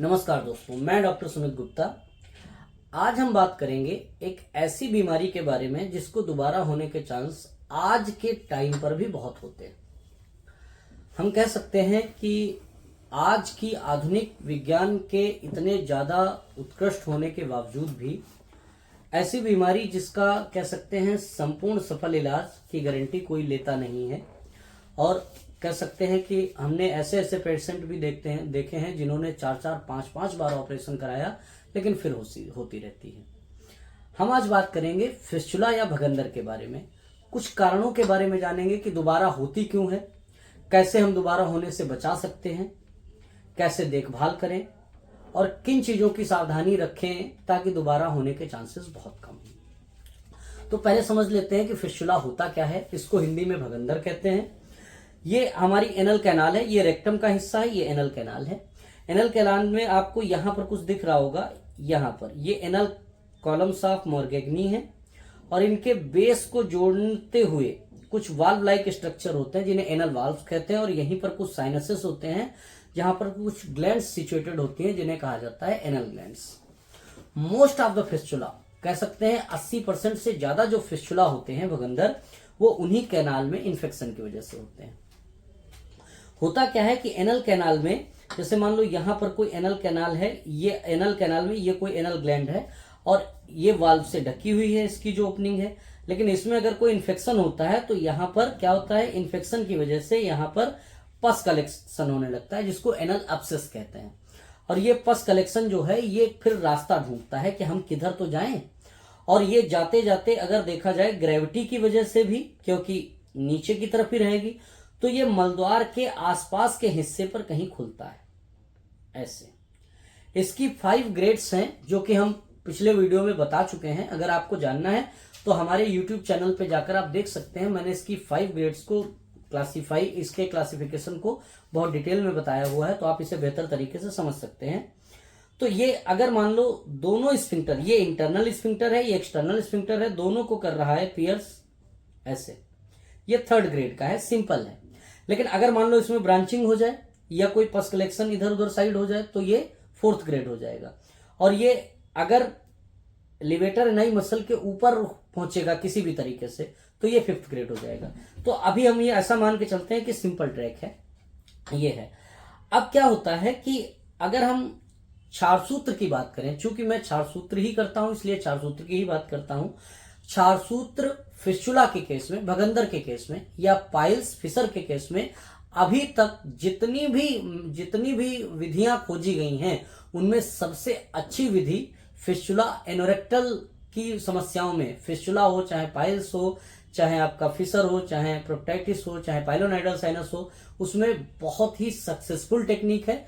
नमस्कार दोस्तों, मैं डॉक्टर सुमित गुप्ता। आज हम बात करेंगे एक ऐसी बीमारी के बारे में जिसको दोबारा होने के चांस आज के टाइम पर भी बहुत होते हैं। हम कह सकते हैं कि आज की आधुनिक विज्ञान के इतने ज़्यादा उत्कृष्ट होने के बावजूद भी ऐसी बीमारी जिसका कह सकते हैं संपूर्ण सफल इलाज की गारंटी कोई लेता नहीं है। और कह सकते हैं कि हमने ऐसे ऐसे पेशेंट भी देखे हैं जिन्होंने 4-4, 5-5 बार ऑपरेशन कराया लेकिन फिर होती रहती है। हम आज बात करेंगे फिस्चुला या भगंदर के बारे में। कुछ कारणों के बारे में जानेंगे कि दोबारा होती क्यों है, कैसे हम दोबारा होने से बचा सकते हैं, कैसे देखभाल करें और किन चीज़ों की सावधानी रखें ताकि दोबारा होने के चांसेस बहुत कम हों। तो पहले समझ लेते हैं कि फिस्चुला होता क्या है। इसको हिंदी में भगंदर कहते हैं। ये हमारी एनल कैनाल है, ये रेक्टम का हिस्सा है, ये एनल कैनाल है। एनल कैनाल में आपको यहाँ पर कुछ दिख रहा होगा, यहाँ पर ये एनल कॉलम्स ऑफ मॉर्गेग्नी है और इनके बेस को जोड़ते हुए कुछ वाल्व लाइक स्ट्रक्चर होते हैं जिन्हें एनल वाल्व कहते हैं। और यहीं पर कुछ साइनसेस होते हैं जहां पर कुछ ग्लैंड्स सिचुएटेड होती हैं जिन्हें कहा जाता है anal glands. Most of the fistula, कह सकते हैं 80% से ज्यादा जो फिस्चुला होते हैं भगंदर, वो उन्हीं कैनाल में इन्फेक्शन की वजह से होते हैं। होता क्या है कि एनल कैनाल में, जैसे मान लो यहाँ पर कोई एनल कैनाल है, ये एनल कैनाल में ये कोई एनल ग्लैंड है और ये वाल्व से ढकी हुई है इसकी जो ओपनिंग है। लेकिन इसमें अगर कोई इन्फेक्शन होता है तो यहाँ पर क्या होता है, इन्फेक्शन की वजह से यहाँ पर पस कलेक्शन होने लगता है जिसको एनल अब्सेस कहते हैं। और ये पस कलेक्शन जो है ये फिर रास्ता ढूंढता है कि हम किधर तो जाएं। और ये जाते जाते अगर देखा जाए ग्रेविटी की वजह से भी, क्योंकि नीचे की तरफ ही रहेगी, तो ये मलद्वार के आसपास के हिस्से पर कहीं खुलता है ऐसे। इसकी 5 ग्रेड्स हैं जो कि हम पिछले वीडियो में बता चुके हैं। अगर आपको जानना है तो हमारे YouTube चैनल पे जाकर आप देख सकते हैं। मैंने इसकी 5 ग्रेड्स को इसके क्लासिफिकेशन को बहुत डिटेल में बताया हुआ है, तो आप इसे बेहतर तरीके से समझ सकते हैं। तो ये अगर मान लो दोनों स्फिंक्टर, ये इंटरनल स्फिंक्टर है, ये एक्सटर्नल स्फिंक्टर है, दोनों को कर रहा है पियर्स ऐसे, ये 3rd ग्रेड का है, सिंपल है। लेकिन अगर मान लो इसमें ब्रांचिंग हो जाए या कोई पस कलेक्शन इधर उधर साइड हो जाए तो ये 4th ग्रेड हो जाएगा। और ये अगर लिवेटर नई मसल के ऊपर पहुंचेगा किसी भी तरीके से तो ये 5th ग्रेड हो जाएगा। तो अभी हम ये ऐसा मान के चलते हैं कि सिंपल ट्रैक है, ये है। अब क्या होता है कि अगर हम क्षार सूत्र की बात करें, चूंकि मैं क्षार सूत्र ही करता हूं इसलिए क्षार सूत्र की ही बात करता हूं। क्षार सूत्र फिस्चुला के केस में, भगंदर के केस में या पाइल्स फिशर के केस में अभी तक जितनी भी विधियां खोजी गई हैं उनमें सबसे अच्छी विधि फिस्चुला एनोरेक्टल की समस्याओं में, फिस्चुला हो चाहे पाइल्स हो, चाहे आपका फिशर हो, चाहे प्रोक्टाइटिस हो, चाहे पाइलोनाइडल साइनस हो, उसमें बहुत ही सक्सेसफुल टेक्निक है,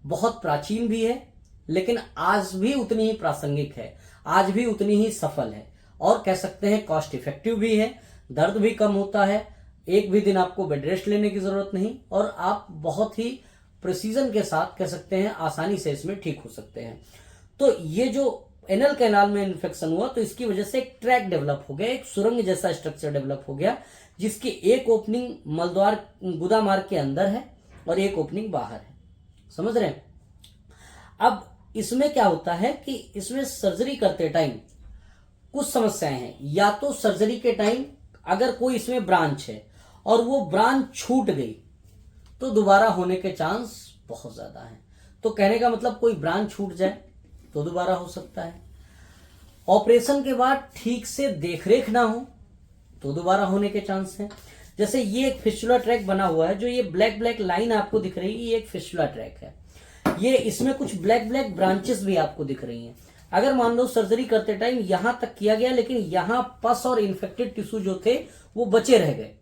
बहुत प्राचीन भी है, लेकिन आज भी उतनी ही प्रासंगिक है, आज भी उतनी ही सफल है और कह सकते हैं कॉस्ट इफेक्टिव भी है। दर्द भी कम होता है, एक भी दिन आपको बेड रेस्ट लेने की जरूरत नहीं और आप बहुत ही प्रिसीजन के साथ कह सकते हैं आसानी से इसमें ठीक हो सकते हैं। तो ये जो एनल कैनाल में इन्फेक्शन हुआ तो इसकी वजह से एक ट्रैक डेवलप हो गया, एक सुरंग जैसा स्ट्रक्चर डेवलप हो गया जिसकी एक ओपनिंग मलद्वार गुदा मार्ग के अंदर है और एक ओपनिंग बाहर है। समझ रहे हैं? अब इसमें क्या होता है कि इसमें सर्जरी करते टाइम कुछ समस्याएं हैं। या तो सर्जरी के टाइम अगर कोई इसमें ब्रांच है और वो ब्रांच छूट गई तो दोबारा होने के चांस बहुत ज्यादा है। तो कहने का मतलब कोई ब्रांच छूट जाए तो दोबारा हो सकता है। ऑपरेशन के बाद ठीक से देखरेख ना हो तो दोबारा होने के चांस है। जैसे ये एक फिस्चुला ट्रैक बना हुआ है, जो ये ब्लैक ब्लैक लाइन आपको दिख रही है, ये एक फिस्चुला ट्रैक है। ये इसमें कुछ ब्लैक ब्लैक ब्रांचेस भी आपको दिख रही हैं। अगर मान लो सर्जरी करते टाइम यहां तक किया गया लेकिन यहां पस और इन्फेक्टेड टिश्यू जो थे वो बचे रह गए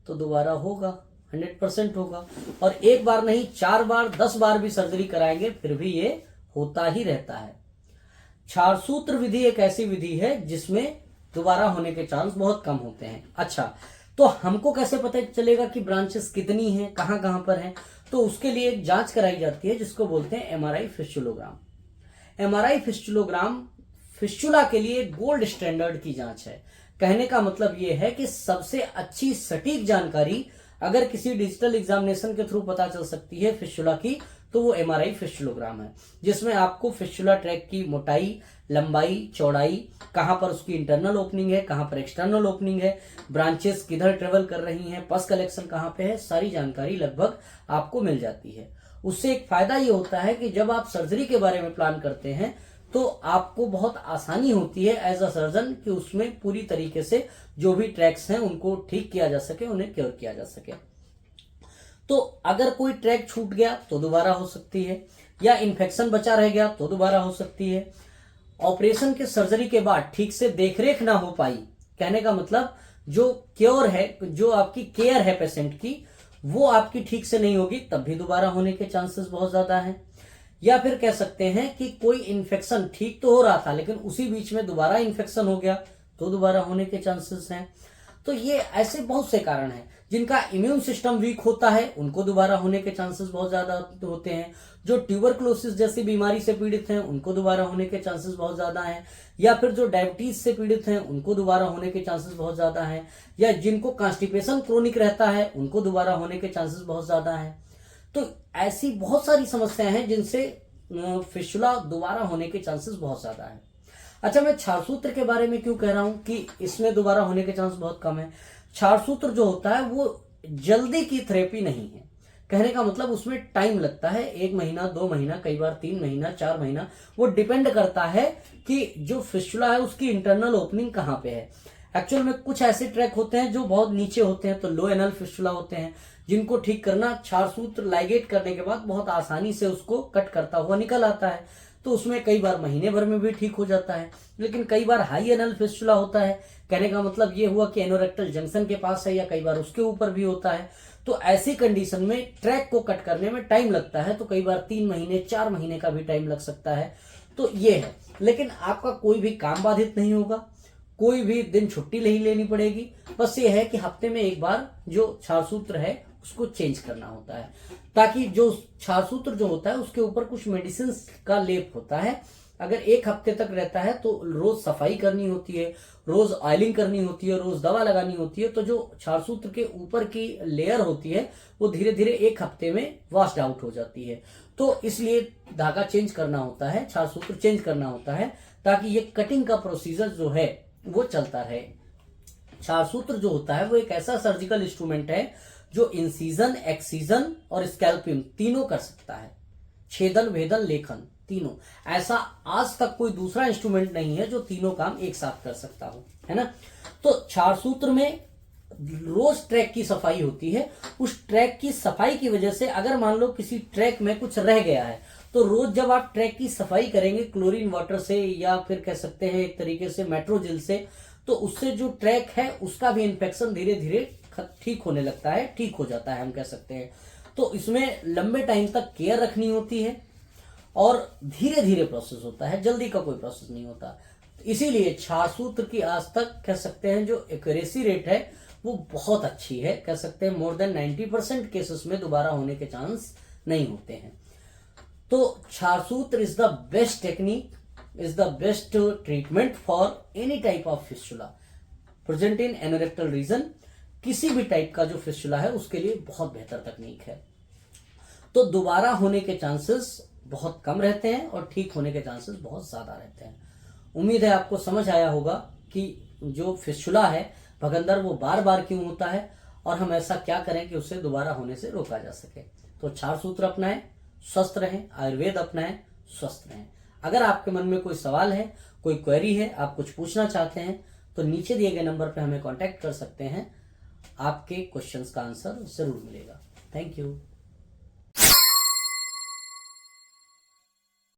तो दोबारा होगा, 100% होगा। और एक बार नहीं, 4 बार 10 बार भी सर्जरी कराएंगे फिर भी ये होता ही रहता है। क्षार सूत्र विधि एक ऐसी विधि है जिसमें दोबारा होने के चांस बहुत कम होते हैं। अच्छा, तो हमको कैसे पता चलेगा कि ब्रांचेस कितनी हैं, कहां कहां पर हैं? तो उसके लिए एक जांच कराई जाती है जिसको बोलते हैं एमआरआई फिस्चुलोग्राम। एमआरआई फिस्चुलोग्राम फिस्चुला के लिए गोल्ड स्टैंडर्ड की जांच है। कहने का मतलब यह है कि सबसे अच्छी सटीक जानकारी अगर किसी डिजिटल एग्जामिनेशन के थ्रू पता चल सकती है फिस्चुला की, तो वो MRI फिस्टुलोग्राम है, जिसमें आपको फिस्टुला ट्रैक की मोटाई, लंबाई, चौड़ाई, कहां पर उसकी इंटरनल ओपनिंग है, कहां पर एक्सटर्नल ओपनिंग है, ब्रांचेस किधर ट्रेवल कर रही हैं, पस कलेक्शन कहां पे है, सारी जानकारी लगभग आपको मिल जाती है। उससे एक फायदा ये होता है कि जब आप सर्जरी के बारे में प्लान करते हैं तो आपको बहुत आसानी होती है एज अ सर्जन कि उसमें पूरी तरीके से जो भी ट्रैक्स हैं उनको ठीक किया जा सके, उन्हें क्योर किया जा सके। तो अगर कोई ट्रैक छूट गया तो दोबारा हो सकती है, या इन्फेक्शन बचा रह गया तो दोबारा हो सकती है। ऑपरेशन के सर्जरी के बाद ठीक से देखरेख ना हो पाई, कहने का मतलब जो क्योर है, जो आपकी केयर है पेशेंट की, वो आपकी ठीक से नहीं होगी, तब भी दोबारा होने के चांसेस बहुत ज्यादा हैं। या फिर कह सकते हैं कि कोई इन्फेक्शन ठीक तो हो रहा था लेकिन उसी बीच में दोबारा इन्फेक्शन हो गया तो दोबारा होने के चांसेस हैं। तो ये ऐसे बहुत से कारण हैं। जिनका इम्यून सिस्टम वीक होता है उनको दोबारा होने के चांसेस बहुत ज्यादा होते हैं। जो ट्यूबरकुलोसिस जैसी बीमारी से पीड़ित हैं उनको दोबारा होने के चांसेस बहुत ज्यादा हैं। या फिर जो डायबिटीज से पीड़ित हैं उनको दोबारा होने के चांसेस बहुत ज्यादा हैं। या जिनको कॉन्स्टिपेशन क्रोनिक रहता है उनको दोबारा होने के चांसेस बहुत ज्यादा हैं। तो ऐसी बहुत सारी समस्याएं हैं जिनसे फिस्टुला दोबारा होने के चांसेस बहुत ज्यादा है। अच्छा, मैं क्षारसूत्र के बारे में क्यों कह रहा हूं कि इसमें दोबारा होने के चांस बहुत कम है। क्षारसूत्र जो होता है वो जल्दी की थेरेपी नहीं है, कहने का मतलब उसमें टाइम लगता है, 1 महीना, 2 महीना, कई बार 3 महीना, 4 महीना, वो डिपेंड करता है कि जो फिस्टुला है उसकी इंटरनल ओपनिंग कहां पे है। एक्चुअल में कुछ ऐसे ट्रैक होते हैं जो बहुत नीचे होते हैं, तो लो एनल फिस्टुला होते हैं, जिनको ठीक करना क्षारसूत्र लाइगेट करने के बाद बहुत आसानी से उसको कट करता हुआ निकल आता है, तो उसमें कई बार महीने भर में भी ठीक हो जाता है। लेकिन कई बार हाई एनल फिस्टुला होता है, कहने का मतलब ये हुआ कि एनोरेक्टल जंक्शन के पास है या कई बार उसके ऊपर भी होता है, तो ऐसी कंडीशन में ट्रैक को कट करने में टाइम लगता है, तो कई बार 3 महीने 4 महीने का भी टाइम लग सकता है। तो ये है, लेकिन आपका कोई भी काम बाधित नहीं होगा, कोई भी दिन छुट्टी नहीं लेनी पड़ेगी। बस ये है कि हफ्ते में एक बार जो क्षारसूत्र है उसको चेंज करना होता है, ताकि जो क्षारसूत्र जो होता है उसके ऊपर कुछ मेडिसिन का लेप होता है। अगर 1 हफ्ते तक रहता है तो रोज सफाई करनी होती है, रोज ऑयलिंग करनी होती है, रोज दवा लगानी होती है, तो जो क्षारसूत्र के ऊपर की लेयर होती है वो धीरे धीरे 1 हफ्ते में वॉश्ड आउट हो जाती है। तो इसलिए धागा चेंज करना होता है, क्षारसूत्र चेंज करना होता है, ताकि ये कटिंग का प्रोसीजर जो है वो चलता रहे। क्षारसूत्र जो होता है वो एक ऐसा सर्जिकल इंस्ट्रूमेंट है जो इंसीजन, एक्सीजन और स्कैल्पिंग तीनों कर सकता है, छेदन, भेदन, लेखन तीनों। ऐसा आज तक कोई दूसरा इंस्ट्रूमेंट नहीं है जो तीनों काम एक साथ कर सकता हो, है ना। तो क्षारसूत्र में रोज ट्रैक की सफाई होती है। उस ट्रैक की सफाई की वजह से अगर मान लो किसी ट्रैक में कुछ रह गया है, तो रोज जब आप ट्रैक की सफाई करेंगे क्लोरीन वाटर से या फिर कह सकते हैं एक तरीके से मेट्रोजिल से, तो उससे जो ट्रैक है उसका भी इन्फेक्शन धीरे धीरे ठीक होने लगता है, ठीक हो जाता है हम कह सकते हैं। तो इसमें लंबे टाइम तक केयर रखनी होती है और धीरे धीरे प्रोसेस होता है, जल्दी का कोई प्रोसेस नहीं होता। इसीलिए क्षारसूत्र की आज तक कह सकते हैं जो एक्यूरेसी रेट है वो बहुत अच्छी है, कह सकते हैं मोर देन 90% केसेस में दोबारा होने के चांस नहीं होते हैं। तो Ksharsutra is the best technique, is the best treatment for any type of fistula present in anorectal region. किसी भी टाइप का जो फिस्टुला है उसके लिए बहुत बेहतर तकनीक है। तो दोबारा होने के चांसेस बहुत कम रहते हैं और ठीक होने के चांसेस बहुत ज्यादा रहते हैं। उम्मीद है आपको समझ आया होगा कि जो फिस्टुला है भगंदर वो बार बार क्यों होता है और हम ऐसा क्या करें कि उसे दोबारा होने से रोका जा सके। तो क्षारसूत्र अपनाएं, स्वस्थ रहें, आयुर्वेद अपनाएं, स्वस्थ रहें। अगर आपके मन में कोई सवाल है, कोई क्वेरी है, आप कुछ पूछना चाहते हैं तो नीचे दिए गए नंबर पर हमें कांटेक्ट कर सकते हैं। आपके क्वेश्चंस का आंसर जरूर मिलेगा। Thank you.